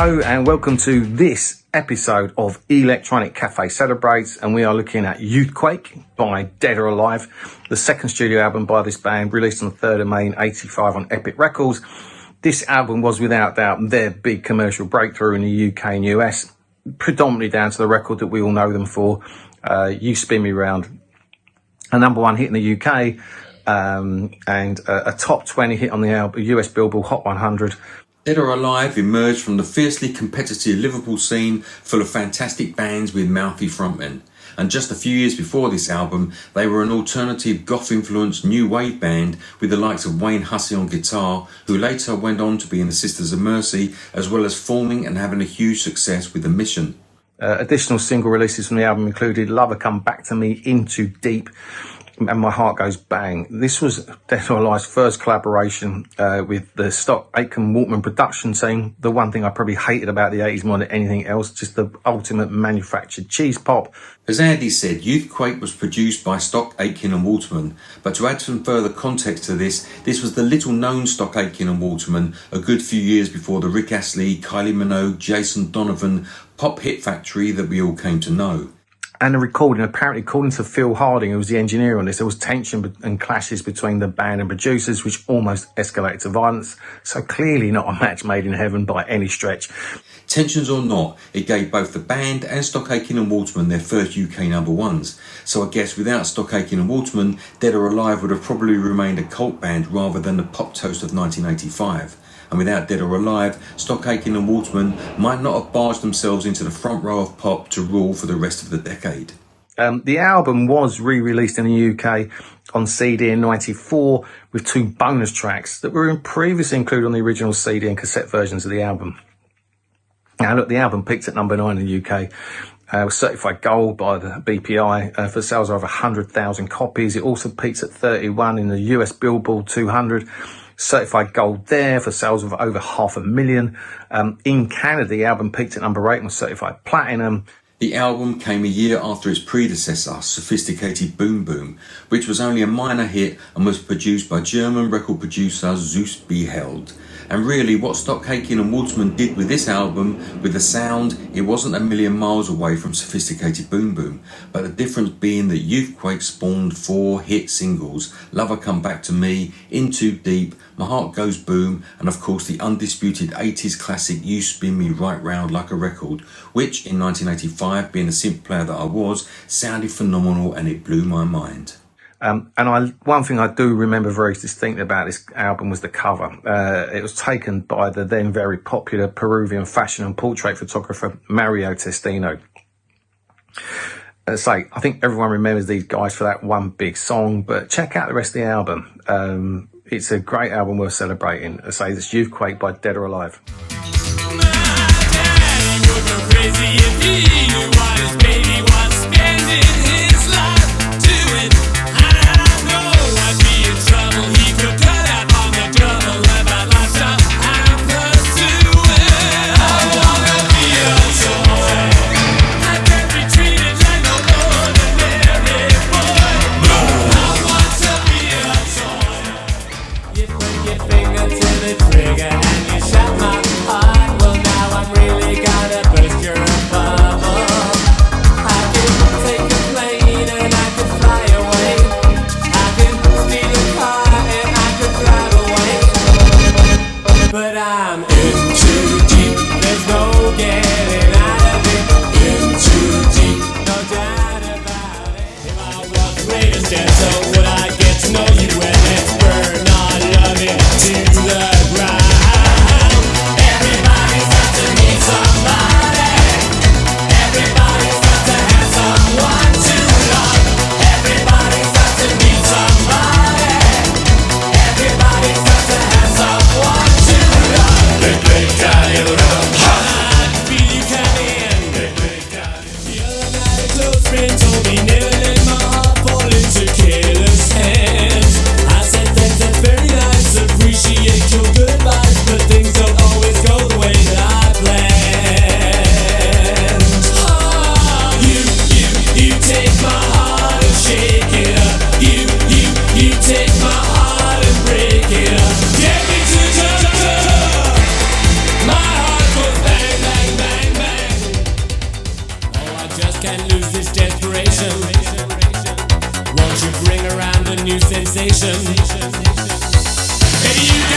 Hello and welcome to this episode of Electronic Cafe Celebrates, and we are looking at Youthquake by Dead or Alive, the second studio album by this band, released on the 3rd of May in '85 on Epic Records. This album was without doubt their big commercial breakthrough in the UK and US, predominantly down to the record that we all know them for, You Spin Me Round, a number one hit in the UK, and a top 20 hit on the US Billboard Hot 100. Dead or Alive emerged from the fiercely competitive Liverpool scene full of fantastic bands with mouthy frontmen. And just a few years before this album, they were an alternative goth-influenced new wave band with the likes of Wayne Hussey on guitar, who later went on to be in the Sisters of Mercy, as well as forming and having a huge success with The Mission. Additional single releases from the album included Lover Come Back to Me, Into Deep, and My Heart Goes Bang. This was Dead or Alive's first collaboration with the stock Aitken Walkman production team. The one thing I probably hated about the 80s more than anything else, just the ultimate manufactured cheese pop. As Andy said, Youthquake was produced by Stock Aitken and Waterman, but to add some further context to this was the little known Stock Aitken and Waterman a good few years before the Rick Astley, Kylie Minogue, Jason Donovan pop hit factory that we all came to know. And the recording, apparently according to Phil Harding, who was the engineer on this, there was tension and clashes between the band and producers, which almost escalated to violence. So clearly not a match made in heaven by any stretch. Tensions or not, it gave both the band and Stock Aitken and Waterman their first UK number ones. So I guess without Stock Aitken and Waterman, Dead or Alive would have probably remained a cult band rather than the pop toast of 1985. And without Dead or Alive, Stock Aitken and Waterman might not have barged themselves into the front row of pop to rule for the rest of the decade. The album was re-released in the UK on CD in '94 with 2 bonus tracks that were previously included on the original CD and cassette versions of the album. Now look, the album peaked at number 9 in the UK. It was certified gold by the BPI for sales of over 100,000 copies. It also peaked at 31 in the US Billboard 200. Certified gold there for sales of over 500,000. In Canada, the album peaked at number 8 and was certified platinum. The album came a year after its predecessor, Sophisticated Boom Boom, which was only a minor hit and was produced by German record producer Zeus Beheld. And really, what Stock Aitken and Waterman did with this album, with the sound, it wasn't a million miles away from Sophisticated Boom Boom, but the difference being that Youthquake spawned 4 hit singles: Lover Come Back to Me, Into Deep, My Heart Goes Boom, and of course the undisputed 80s classic You Spin Me Right Round Like a Record, which in 1985, being a synth player that I was, sounded phenomenal and it blew my mind. One thing I do remember very distinctly about this album was the cover. It was taken by the then very popular Peruvian fashion and portrait photographer Mario Testino. I think everyone remembers these guys for that one big song, but check out the rest of the album. It's a great album worth celebrating. It's Youthquake by Dead or Alive. Your finger to the trigger and you shut my heart. can't lose this desperation. Won't you bring around a new sensation? Maybe you